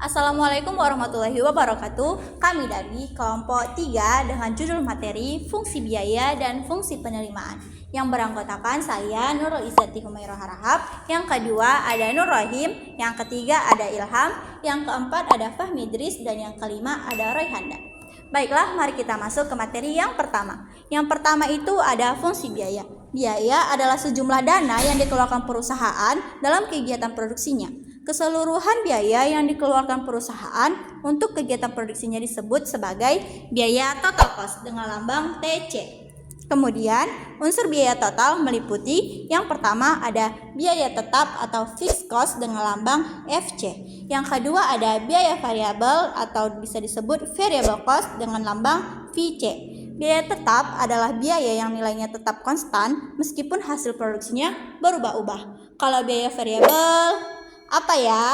Assalamualaikum warahmatullahi wabarakatuh. Kami dari kelompok 3 dengan judul materi Fungsi Biaya dan Fungsi Penerimaan yang beranggotakan saya Nurul Izzati Humairah Harahap, yang kedua ada Nur Rahim, yang ketiga ada Ilham, yang keempat ada Fahmi Idris, dan yang kelima ada Royhanda. Baiklah, mari kita masuk ke materi yang pertama. Yang pertama itu ada fungsi biaya. Biaya adalah sejumlah dana yang dikeluarkan perusahaan dalam kegiatan produksinya. Keseluruhan biaya yang dikeluarkan perusahaan untuk kegiatan produksinya disebut sebagai biaya total cost dengan lambang TC. Kemudian, unsur biaya total meliputi yang pertama ada biaya tetap atau fixed cost dengan lambang FC. Yang kedua ada biaya variabel atau bisa disebut variable cost dengan lambang VC. Biaya tetap adalah biaya yang nilainya tetap konstan meskipun hasil produksinya berubah-ubah. Kalau biaya variabel apa ya?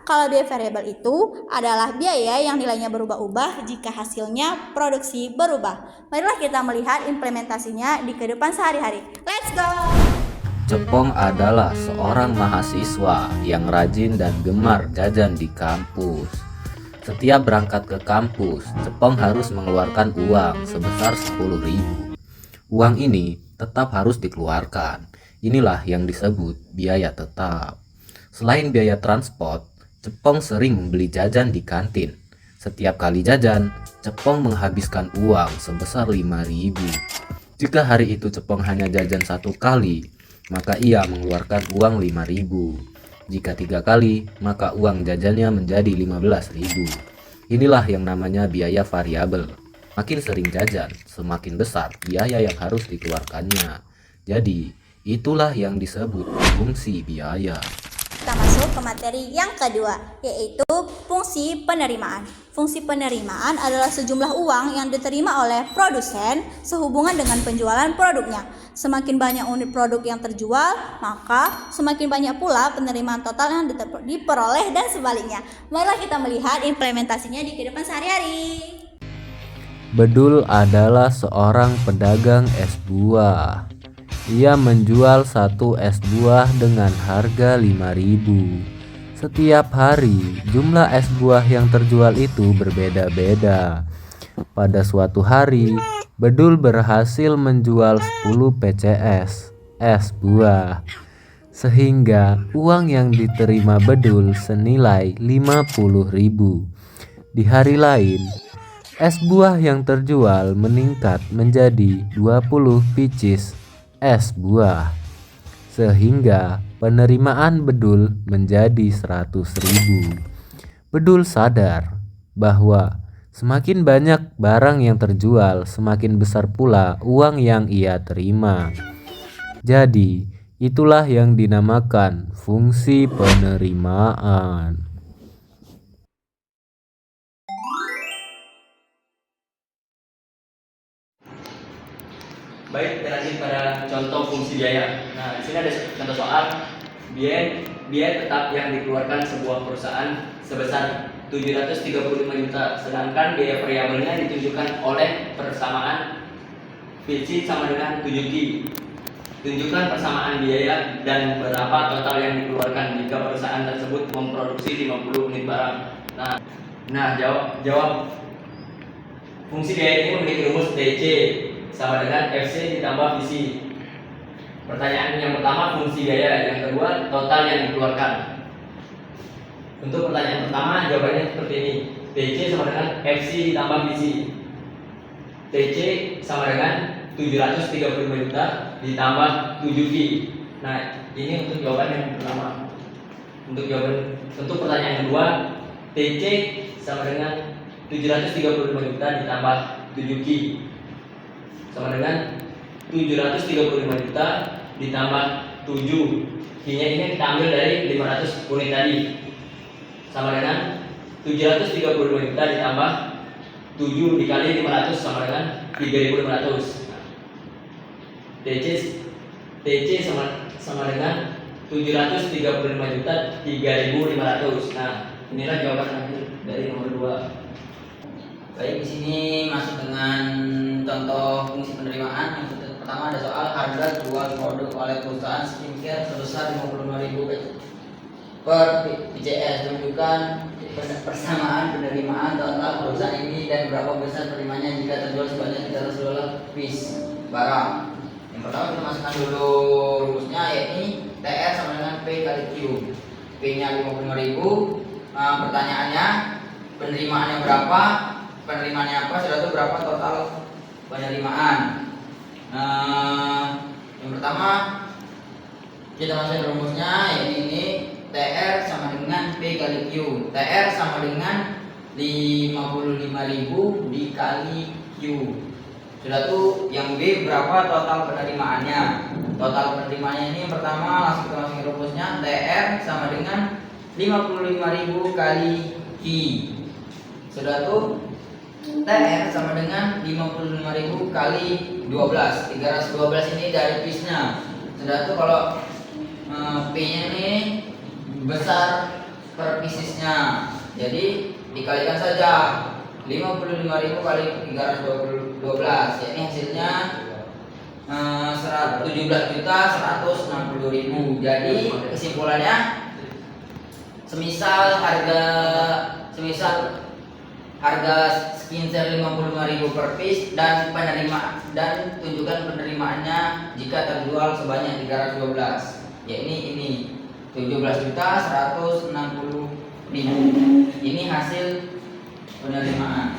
Kalau biaya variabel itu adalah biaya yang nilainya berubah-ubah jika hasilnya produksi berubah. Marilah kita melihat implementasinya di kehidupan sehari-hari. Let's go! Cepong adalah seorang mahasiswa yang rajin dan gemar jajan di kampus. Setiap berangkat ke kampus, Cepong harus mengeluarkan uang sebesar 10.000. Uang ini tetap harus dikeluarkan. Inilah yang disebut biaya tetap. Selain biaya transport, Cepong sering membeli jajan di kantin. Setiap kali jajan, Cepong menghabiskan uang sebesar 5.000. Jika hari itu Cepong hanya jajan 1 kali, maka ia mengeluarkan uang 5.000. Jika 3 kali, maka uang jajannya menjadi 15.000. Inilah yang namanya biaya variabel. Makin sering jajan, semakin besar biaya yang harus dikeluarkannya. Jadi, itulah yang disebut fungsi biaya. Kita masuk ke materi yang kedua, yaitu fungsi penerimaan. Fungsi penerimaan adalah sejumlah uang yang diterima oleh produsen sehubungan dengan penjualan produknya. Semakin banyak unit produk yang terjual, maka semakin banyak pula penerimaan total yang diperoleh dan sebaliknya. Marilah kita melihat implementasinya di kehidupan sehari-hari. Bedul adalah seorang pedagang es buah. Ia menjual 1 es buah dengan harga 5.000. Setiap hari, jumlah es buah yang terjual itu berbeda-beda. Pada suatu hari, Bedul berhasil menjual 10 PCS es buah. Sehingga uang yang diterima Bedul senilai 50.000. Di hari lain, es buah yang terjual meningkat menjadi 20 pieces es buah, sehingga penerimaan Bedul menjadi 100.000. Bedul sadar bahwa semakin banyak barang yang terjual, semakin besar pula uang yang ia terima. Jadi, itulah yang dinamakan fungsi penerimaan. Baik, kita lanjut pada contoh fungsi biaya. Nah, di sini ada contoh soal biaya tetap yang dikeluarkan sebuah perusahaan sebesar 735 juta, sedangkan biaya variabelnya ditunjukkan oleh persamaan VC sama dengan 7Q. Tunjukkan persamaan biaya dan berapa total yang dikeluarkan jika perusahaan tersebut memproduksi 50 unit barang. Nah, jawab. Fungsi biaya ini memiliki rumus TC sama dengan FC ditambah VC. Pertanyaan yang pertama fungsi biaya, yang kedua total yang dikeluarkan. Untuk pertanyaan pertama jawabannya seperti ini. TC sama dengan FC ditambah VC. TC sama dengan 735 juta ditambah 7V. Nah, ini untuk jawaban yang pertama. Untuk pertanyaan kedua, TC sama dengan 735 juta ditambah 7Q sama dengan 735 juta ditambah 7. Q-nya ini kita ambil dari 500 unit tadi, sama dengan 735 juta ditambah 7 dikali 500 sama dengan 3.500. TC sama dengan 735 juta 3.500. Nah, inilah jawaban akhir dari nomor 2. Baik, di sini masuk dengan contoh fungsi penerimaan. Yang pertama ada soal harga jual produk oleh perusahaan skincare sebesar 55.000 per PCS. Tunjukkan persamaan penerimaan total perusahaan ini dan berapa besar penerimaannya jika terjual sebanyak $300 piece barang. Yang pertama kita masukkan dulu rumusnya, yakni TR sama dengan P kali Q. P nya 55.000. Pertanyaannya penerimaannya berapa, penerimaannya apa, sudah itu berapa total penerimaan. Yang pertama kita masukkan rumusnya, yakni ini TR sama dengan P kali Q. TR sama dengan 55.000 dikali Q. Sudah tuh yang B berapa total penerimaannya. Total penerimaannya ini yang pertama langsung kita masukin rumusnya, TR sama dengan 55.000 kali Q. Sudah tuh TR sama dengan 55.000 kali 12. 312 ini dari piece-nya. Sudah tuh kalau P-nya ini besar per piecesnya, jadi dikalikan saja 55.000 kali 312, yakni hasilnya 17.160.000. Jadi kesimpulannya, semisal harga skincare 55.000 per piece dan tunjukkan penerimaannya jika terjual sebanyak 312, yakni ini 17.160.000. Ini hasil penerimaan.